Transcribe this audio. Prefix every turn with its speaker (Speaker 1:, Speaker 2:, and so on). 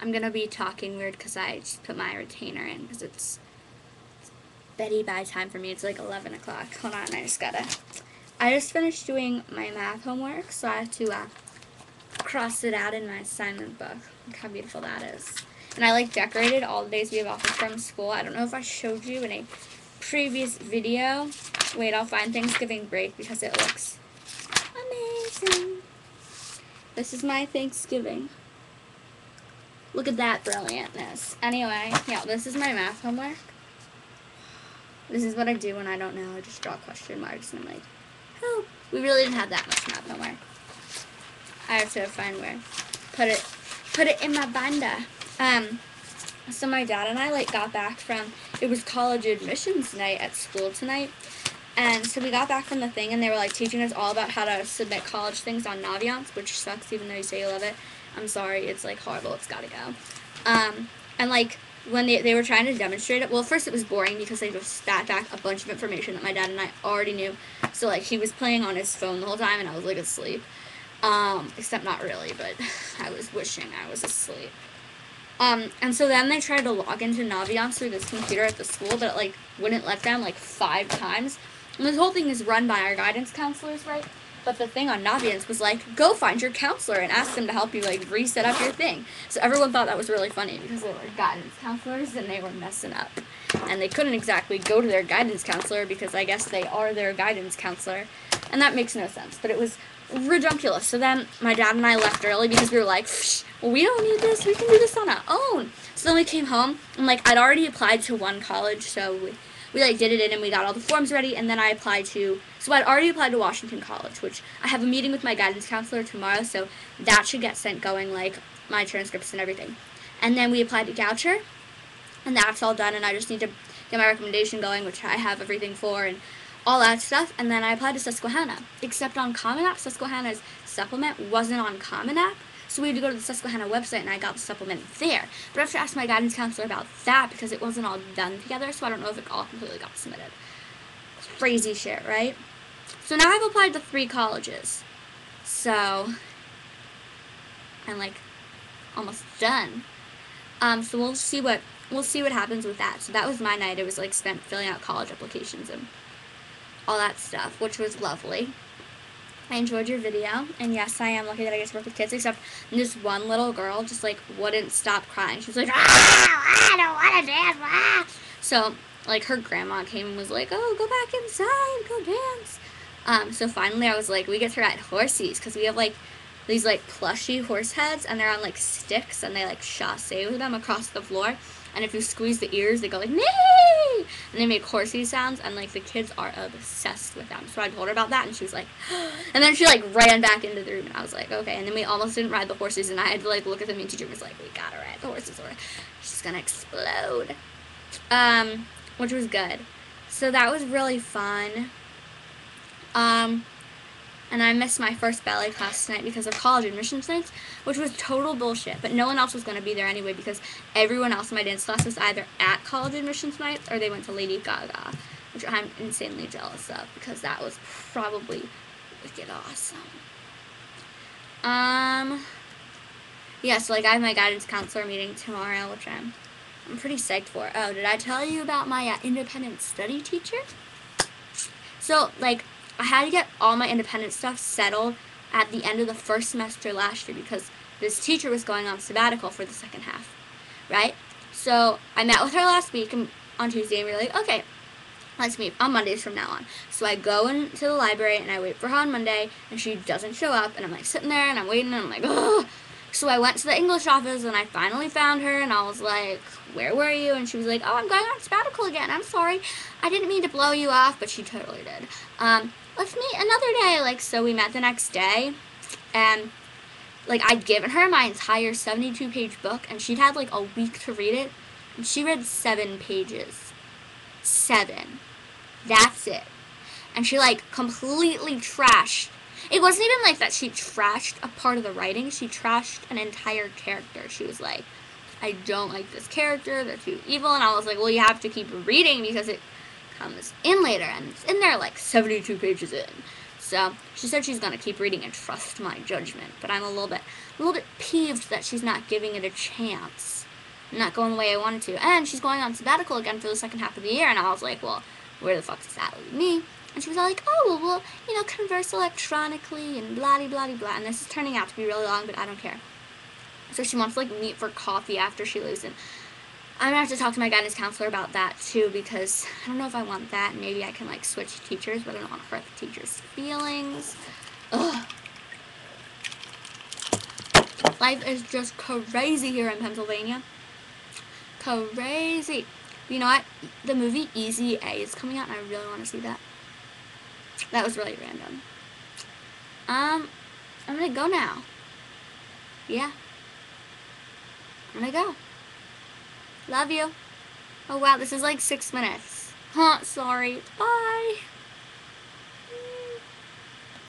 Speaker 1: I'm going to be talking weird because I just put my retainer in because it's Betty bye time for me. It's like 11 o'clock. Hold on, I just finished doing my math homework, so I have to cross it out in my assignment book. Look how beautiful that is. And I like decorated all the days we have off from school. I don't know if I showed you in a previous video. Wait, I'll find Thanksgiving break because it looks amazing. This is my Thanksgiving. Look at that brilliantness. Anyway, yeah, this is my math homework. This is what I do when I don't know. I just draw question marks and I'm like, oh, we really didn't have that much math homework. I have to find where. Put it in my binder. So my dad and I got back from, it was college admissions night at school tonight. And so we got back from the thing and they were teaching us all about how to submit college things on Naviance, which sucks even though you say you love it. I'm sorry, it's horrible, it's gotta go. And when they were trying to demonstrate it, well, first it was boring because they just spat back a bunch of information that my dad and I already knew. So he was playing on his phone the whole time and I was asleep. Except not really, but I was wishing I was asleep. And so then they tried to log into Naviance through this computer at the school, but it wouldn't let them 5 times. And this whole thing is run by our guidance counselors, right? But the thing on Naviance was go find your counselor and ask them to help you reset up your thing. So everyone thought that was really funny because they were guidance counselors and they were messing up. And they couldn't exactly go to their guidance counselor because I guess they are their guidance counselor. And that makes no sense, but it was ridiculous. So then my dad and I left early because we were well, we don't need this, we can do this on our own. So then we came home and I'd already applied to one college, so we did it in and we got all the forms ready, and then I applied to, so I'd already applied to Washington College, which I have a meeting with my guidance counselor tomorrow, so that should get sent going, my transcripts and everything. And then we applied to Goucher, and that's all done, and I just need to get my recommendation going, which I have everything for, and all that stuff. And then I applied to Susquehanna, except on Common App, Susquehanna's supplement wasn't on Common App, so we had to go to the Susquehanna website, and I got the supplement there. But I have to ask my guidance counselor about that because it wasn't all done together, so I don't know if it all completely got submitted. Crazy shit, right? So now I've applied to 3 colleges. So I'm almost done. So we'll see what happens with that. So that was my night. It was spent filling out college applications and all that stuff, which was lovely. I enjoyed your video, and yes, I am lucky that I get to work with kids, except this one little girl just, wouldn't stop crying. She was I don't want to dance, ah! So, her grandma came and was oh, go back inside, go dance. So finally I was we get to ride horses, because we have, these, plushy horse heads, and they're on, sticks, and they, chasse with them across the floor. And if you squeeze the ears, they go nee! And they make horsey sounds, and the kids are obsessed with them. So I told her about that, and she was and then she ran back into the room, and I was okay. And then we almost didn't ride the horses, and I had to look at the mean teacher and was we gotta ride the horses or she's gonna explode. Which was good. So that was really fun. And I missed my first ballet class tonight because of college admissions nights, which was total bullshit. But no one else was going to be there anyway because everyone else in my dance class was either at college admissions nights or they went to Lady Gaga, which I'm insanely jealous of because that was probably wicked awesome. Yeah, so I have my guidance counselor meeting tomorrow, which I'm pretty psyched for. Oh, did I tell you about my independent study teacher? So, I had to get all my independent stuff settled at the end of the first semester last year because this teacher was going on sabbatical for the second half, right? So I met with her last week on Tuesday, and we were okay, let's meet on Mondays from now on. So I go into the library, and I wait for her on Monday, and she doesn't show up, and I'm sitting there, and I'm waiting, and I'm ugh. So I went to the English office, and I finally found her, and I was where were you? And she was oh, I'm going on sabbatical again. I'm sorry. I didn't mean to blow you off, but she totally did. Let's meet another day. So we met the next day, and, I'd given her my entire 72-page book, and she'd had, a week to read it, and she read 7 pages. 7. That's it. And she, completely trashed. It wasn't even that she trashed a part of the writing. She trashed an entire character. She was I don't like this character. They're too evil. And I was well, you have to keep reading because it comes in later. And it's in there 72 pages in. So she said she's gonna keep reading and trust my judgment, but I'm a little bit peeved that she's not giving it a chance, not going the way I wanted to. And she's going on sabbatical again for the second half of the year, and I was like, well, where the fuck does that leave me? And she was all like, oh, well, we'll converse electronically and blah-de-blah-de-blah. And this is turning out to be really long, but I don't care. So she wants to, meet for coffee after she leaves. And I'm going to have to talk to my guidance counselor about that, too, because I don't know if I want that. Maybe I can, switch teachers, but I don't want to hurt the teacher's feelings. Ugh. Life is just crazy here in Pennsylvania. Crazy. You know what? The movie Easy A is coming out, and I really want to see that. That was really random. I'm gonna go now. Yeah. I'm gonna go. Love you. Oh wow, this is 6 minutes. Sorry. Bye.